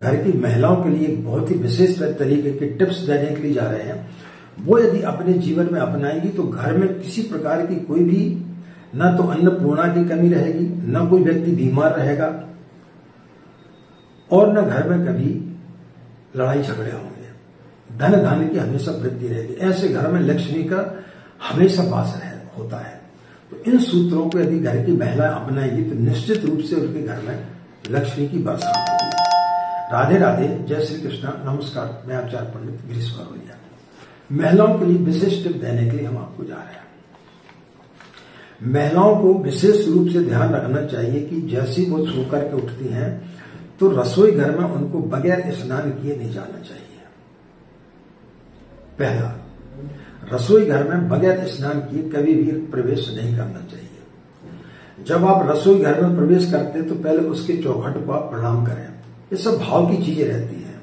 घर की महिलाओं के लिए एक बहुत ही विशेष तरीके के टिप्स देने के लिए जा रहे हैं। वो यदि अपने जीवन में अपनाएंगी तो घर में किसी प्रकार की कोई भी न तो अन्नपूर्णा की कमी रहेगी, न कोई व्यक्ति बीमार रहेगा और न घर में कभी लड़ाई झगड़े होंगे। धन धान्य की हमेशा वृद्धि रहेगी। ऐसे घर में लक्ष्मी का हमेशा वास होता है। तो इन सूत्रों को यदि घर की महिला अपनाएगी तो निश्चित रूप से उनके घर में लक्ष्मी की बरसात होगी। राधे राधे, जय श्री कृष्णा, नमस्कार। मैं आचार्य पंडित गिरीश बारोलिया। महिलाओं के लिए विशेष टिप देने के लिए हम आपको जा रहे हैं। महिलाओं को विशेष रूप से ध्यान रखना चाहिए कि जैसी वो सो करके उठती हैं तो रसोई घर में उनको बगैर स्नान किए नहीं जाना चाहिए। पहला, रसोई घर में बगैर स्नान किए कभी भी प्रवेश नहीं करना चाहिए। जब आप रसोई घर में प्रवेश करते हैं तो पहले उसके चौखट को आप प्रणाम करें। ये सब भाव की चीजें रहती हैं।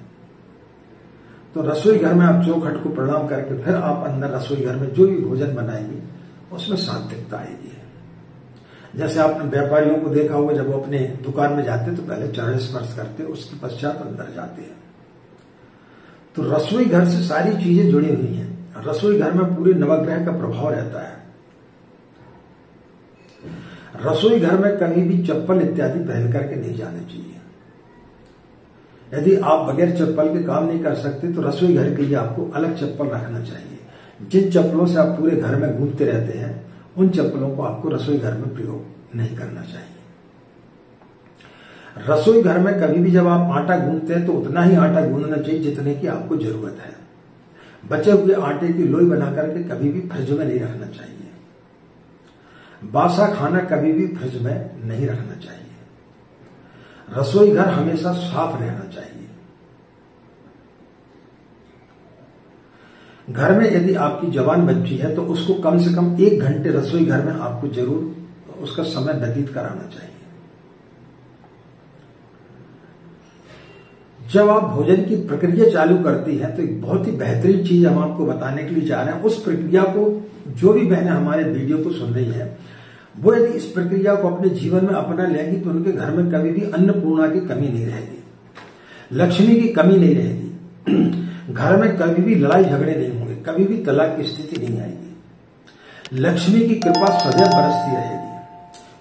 तो रसोई घर में आप चौखट को प्रणाम करके फिर आप अंदर रसोई घर में जो भी भोजन बनाएंगे उसमें सात्विकता आएगी। जैसे आपने व्यापारियों को देखा होगा, जब वो अपने दुकान में जाते तो पहले चरण स्पर्श करते, उसके पश्चात अंदर जाते हैं। तो रसोई घर से सारी चीजें जुड़ी हुई हैं। रसोई घर में पूरे नवग्रह का प्रभाव रहता है। रसोई घर में कभी भी चप्पल इत्यादि पहन करके नहीं जाना चाहिए। यदि आप बगैर चप्पल के काम नहीं कर सकते तो रसोई घर के लिए आपको अलग चप्पल रखना चाहिए। जिन चप्पलों से आप पूरे घर में घूमते रहते हैं उन चप्पलों को आपको रसोई घर में प्रयोग नहीं करना चाहिए। रसोई घर में कभी भी जब आप आटा गूंथते हैं तो उतना ही आटा गूंथना चाहिए जितने की आपको जरूरत है। बचे हुए आटे की लोई बना करके कभी भी फ्रिज में नहीं रखना चाहिए। बासा खाना कभी भी फ्रिज में नहीं रखना चाहिए। रसोई घर हमेशा साफ रहना चाहिए। घर में यदि आपकी जवान बच्ची है तो उसको कम से कम 1 घंटे रसोई घर में आपको जरूर उसका समय व्यतीत कराना चाहिए। जब आप भोजन की प्रक्रिया चालू करती हैं तो एक बहुत ही बेहतरीन चीज हम आपको बताने के लिए जा रहे हैं। उस प्रक्रिया को जो भी बहनें हमारे वीडियो को सुन रही है वो यदि इस प्रक्रिया को अपने जीवन में अपना लेंगी तो उनके घर में कभी भी अन्नपूर्णा की कमी नहीं रहेगी, लक्ष्मी की कमी नहीं रहेगी। घर में कभी भी लड़ाई झगड़े नहीं होंगे, कभी भी तलाक की स्थिति नहीं आएगी। लक्ष्मी की कृपा सदैव बरसती रहेगी।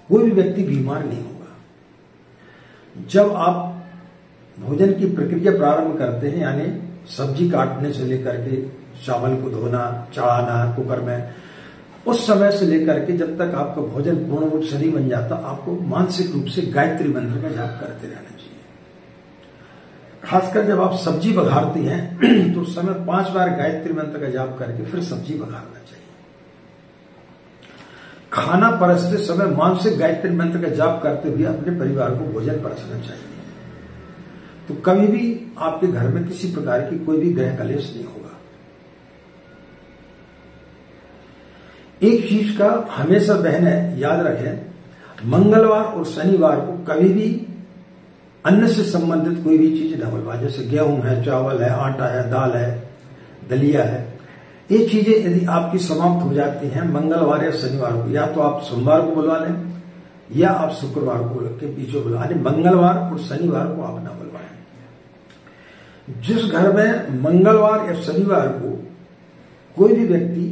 कोई भी व्यक्ति बीमार नहीं होगा। जब आप भोजन की प्रक्रिया प्रारंभ करते हैं, यानी सब्जी काटने से लेकर के चावल को धोना, चढ़ाना कुकर में, उस समय से लेकर के जब तक आपका भोजन पूर्ण रूप से नहीं बन जाता, आपको मानसिक रूप से गायत्री मंत्र का जाप करते रहना चाहिए। खासकर जब आप सब्जी बघारती हैं तो उस समय 5 बार गायत्री मंत्र का जाप करके फिर सब्जी बघारना चाहिए। खाना परसते समय मानसिक गायत्री मंत्र का जाप करते हुए अपने परिवार को भोजन परसना चाहिए। तो कभी भी आपके घर में किसी प्रकार की कोई भी ग्रह कलेश नहीं होगा। एक चीज का हमेशा बहनें याद रखें, मंगलवार और शनिवार को कभी भी अन्न से संबंधित कोई भी चीज न बनवाएं। जैसे गेहूं है, चावल है, आटा है, दाल है, दलिया है, ये चीजें यदि आपकी समाप्त हो जाती हैं मंगलवार या शनिवार को, या तो आप सोमवार को बुलवा लें या आप शुक्रवार को के बीचों बुलवा लें। मंगलवार और शनिवार को आप न बुलवाएं। जिस घर में मंगलवार या शनिवार को कोई भी व्यक्ति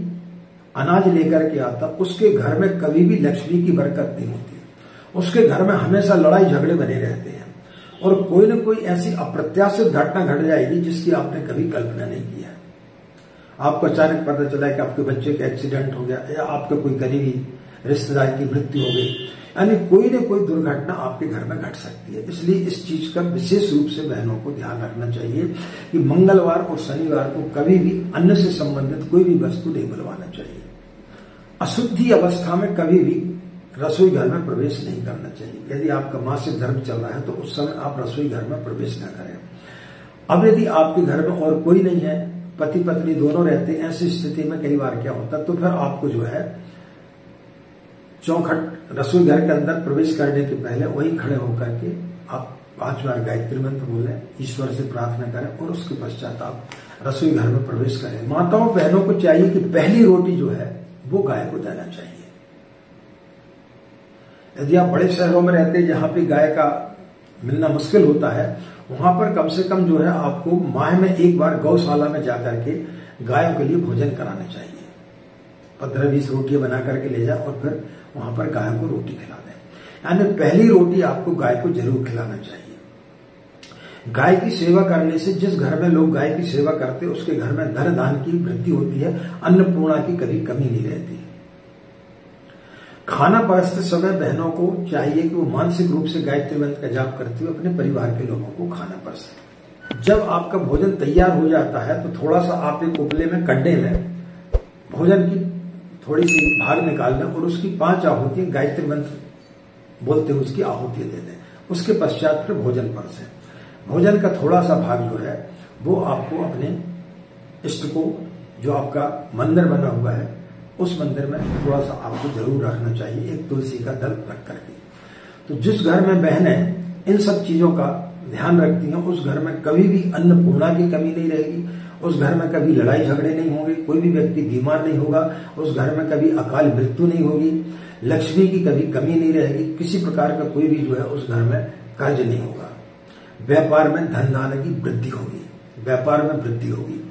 अनाज लेकर के आता, उसके घर में कभी भी लक्ष्मी की बरकत नहीं होती। उसके घर में हमेशा लड़ाई झगड़े बने रहते हैं और कोई न कोई ऐसी अप्रत्याशित घटना घट जाएगी जिसकी आपने कभी कल्पना नहीं की है। आपको अचानक पता चला कि आपके बच्चे का एक्सीडेंट हो गया या आपके कोई करीबी रिश्तेदार की मृत्यु हो गई, यानी कोई न कोई दुर्घटना आपके घर में घट सकती है। इसलिए इस चीज का विशेष रूप से बहनों को ध्यान रखना चाहिए कि मंगलवार और शनिवार को कभी भी अन्न से संबंधित कोई भी वस्तु नहीं बुलवाना चाहिए। अशुद्धि अवस्था में कभी भी रसोई घर में प्रवेश नहीं करना चाहिए। यदि आपका मासिक धर्म चल रहा है तो उस समय आप रसोई घर में प्रवेश न करें। अब यदि आपके घर में और कोई नहीं है, पति पत्नी दोनों रहते हैं, ऐसी स्थिति में कई बार क्या होता है, तो फिर आपको जो है चौखट रसोई घर के अंदर प्रवेश करने के पहले वही खड़े होकर के आप 5 बार गायत्री मंत्र बोलें, ईश्वर से प्रार्थना करें और उसके पश्चात आप रसोई घर में प्रवेश करें। माताओं बहनों को चाहिए कि पहली रोटी जो है वो गाय को देना चाहिए। यदि आप बड़े शहरों में रहते हैं जहां पे गाय का मिलना मुश्किल होता है, वहां पर कम से कम जो है आपको माह में एक बार गौशाला में जाकर के गायों के लिए भोजन कराना चाहिए। 15-20 रोटियां बना करके ले जाए और फिर वहां पर गायों को रोटी खिला दें। यानी पहली रोटी आपको गाय को जरूर खिलाना चाहिए। गाय की सेवा करने से, जिस घर में लोग गाय की सेवा करते हैं उसके घर में धन धान की वृद्धि होती है, अन्नपूर्णा की कभी कमी नहीं रहती। खाना परसते समय बहनों को चाहिए कि वो मानसिक रूप से गायत्री मंत्र का जाप करते हुए अपने परिवार के लोगों को खाना परसे। जब आपका भोजन तैयार हो जाता है तो थोड़ा सा आप एक उपले में, कंडे में भोजन की थोड़ी सी भाग निकाल लें और उसकी 5 आहुतियां गायत्री मंत्र बोलते हुए उसकी आहुतियां दे दें। उसके पश्चात फिर भोजन परसें। भोजन का थोड़ा सा भाग जो है वो आपको अपने इष्ट को, जो आपका मंदिर बना हुआ है उस मंदिर में थोड़ा सा आपको जरूर रखना चाहिए, एक तुलसी का दल रख करके। तो जिस घर में बहनें इन सब चीजों का ध्यान रखती हैं उस घर में कभी भी अन्नपूर्णा की कमी नहीं रहेगी, उस घर में कभी लड़ाई झगड़े नहीं होंगे, कोई भी व्यक्ति बीमार नहीं होगा, उस घर में कभी अकाल मृत्यु नहीं होगी, लक्ष्मी की कभी कमी नहीं रहेगी, किसी प्रकार का कोई भी जो है उस घर में कर्ज नहीं होगा, व्यापार में धन धान्य की वृद्धि होगी, व्यापार में वृद्धि होगी,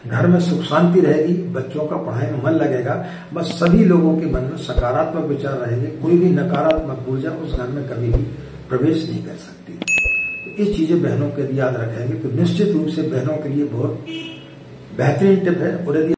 घर में सुख शांति रहेगी, बच्चों का पढ़ाई में मन लगेगा। बस सभी लोगों के मन में सकारात्मक विचार रहेंगे, कोई भी नकारात्मक ऊर्जा उस घर में कभी भी प्रवेश नहीं कर सकती। तो ये चीजें बहनों के लिए याद रखेंगे तो निश्चित रूप से बहनों के लिए बहुत बेहतरीन टिप है। और यदि